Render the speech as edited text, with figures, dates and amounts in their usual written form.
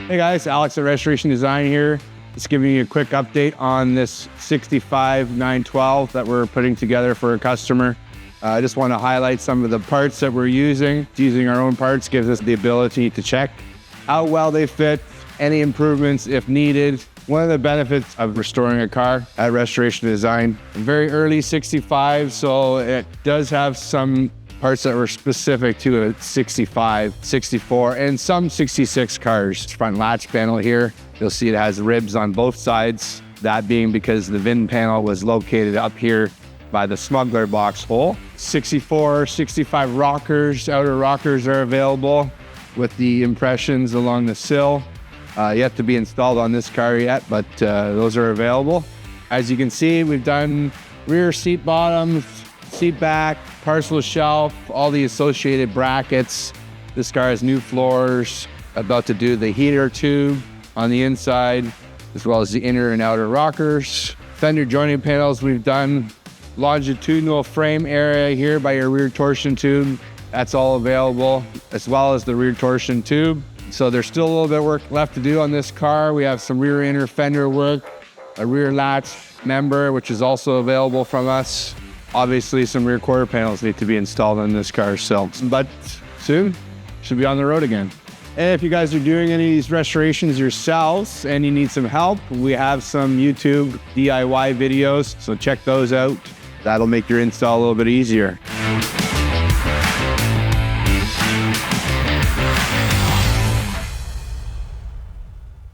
Hey guys, Alex at Restoration Design here. Just giving you a quick update on this 65 912 that we're putting together for a customer. I just want to highlight some of the parts that we're using. Using our own parts gives us the ability to check how well they fit, any improvements if needed. One of the benefits of restoring a car at Restoration Design, very early 65, so it does have some parts that were specific to a 65, 64, and some 66 cars. Front latch panel here, you'll see it has ribs on both sides. That being because the VIN panel was located up here by the smuggler box hole. 64, 65 rockers, outer rockers are available with the impressions along the sill. Yet to be installed on this car yet, but those are available. As you can see, we've done rear seat bottoms, seat back, parcel shelf, all the associated brackets. This car has new floors, about to do the heater tube on the inside, as well as the inner and outer rockers. Fender joining panels we've done. Longitudinal frame area here by your rear torsion tube. That's all available, as well as the rear torsion tube. So there's still a little bit of work left to do on this car. We have some rear inner fender work, a rear latch member, which is also available from us. Obviously, some rear quarter panels need to be installed on this car, but soon should be on the road again. And if you guys are doing any of these restorations yourselves and you need some help, we have some YouTube DIY videos, so check those out. That'll make your install a little bit easier.